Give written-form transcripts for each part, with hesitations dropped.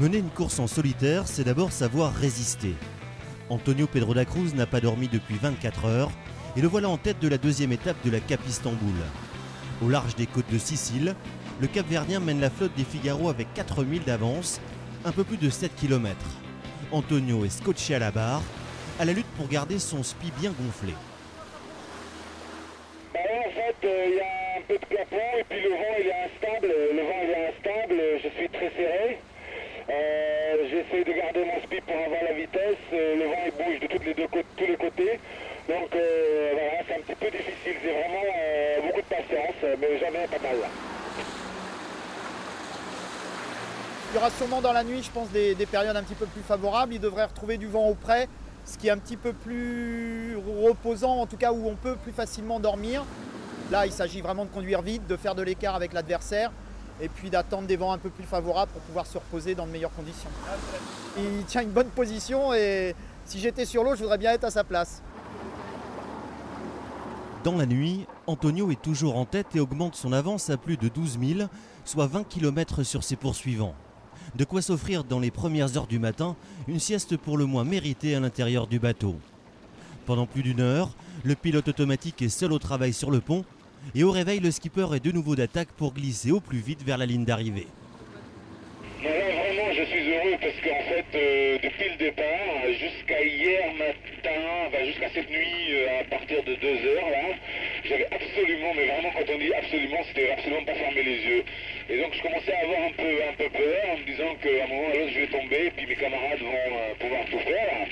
Mener une course en solitaire, c'est d'abord savoir résister. Antonio Pedro da Cruz n'a pas dormi depuis 24 heures et le voilà en tête de la deuxième étape de la Cap Istanbul. Au large des côtes de Sicile, le Cap-Verdien mène la flotte des Figaro avec 4000 d'avance, un peu plus de 7 km. Antonio est scotché à la barre, à la lutte pour garder son spi bien gonflé. En fait, il y a un peu de plafond et puis le vent il est instable. Je suis très serré. J'essaie de garder mon speed pour avoir la vitesse. Le vent il bouge de tous les côtés. Donc voilà, c'est un petit peu difficile. C'est vraiment beaucoup de patience, mais jamais pas mal. Il y aura sûrement dans la nuit, je pense, des périodes un petit peu plus favorables. Il devrait retrouver du vent auprès, ce qui est un petit peu plus reposant, en tout cas où on peut plus facilement dormir. Là, il s'agit vraiment de conduire vite, de faire de l'écart avec l'adversaire et puis d'attendre des vents un peu plus favorables pour pouvoir se reposer dans de meilleures conditions. Il tient une bonne position et si j'étais sur l'eau, je voudrais bien être à sa place. Dans la nuit, Antonio est toujours en tête et augmente son avance à plus de 12 000, soit 20 km sur ses poursuivants. De quoi s'offrir dans les premières heures du matin une sieste pour le moins méritée à l'intérieur du bateau. Pendant plus d'une heure, le pilote automatique est seul au travail sur le pont et au réveil, le skipper est de nouveau d'attaque pour glisser au plus vite vers la ligne d'arrivée. Là, vraiment, je suis heureux parce qu'en fait, depuis le départ, jusqu'à hier matin, jusqu'à cette nuit, à partir de 2 heures, là, j'avais absolument, mais vraiment, quand on dit absolument, c'était absolument pas fermer les yeux. Et donc, je commençais à avoir un peu peur en me disant qu'à un moment ou à l'autre, je vais tomber et puis mes camarades vont pouvoir tout faire.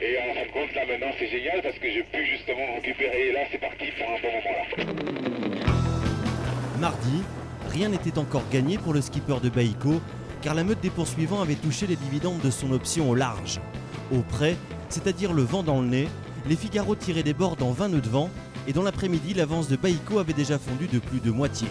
Et en fin de compte, là, maintenant, c'est génial parce que j'ai pu justement récupérer. Et là, c'est parti pour un bon moment, là. Mardi, rien n'était encore gagné pour le skipper de Baïko, car la meute des poursuivants avait touché les dividendes de son option au large. Au près, c'est-à-dire le vent dans le nez, les Figaro tiraient des bords dans 20 nœuds de vent et dans l'après-midi, l'avance de Baïko avait déjà fondu de plus de moitié.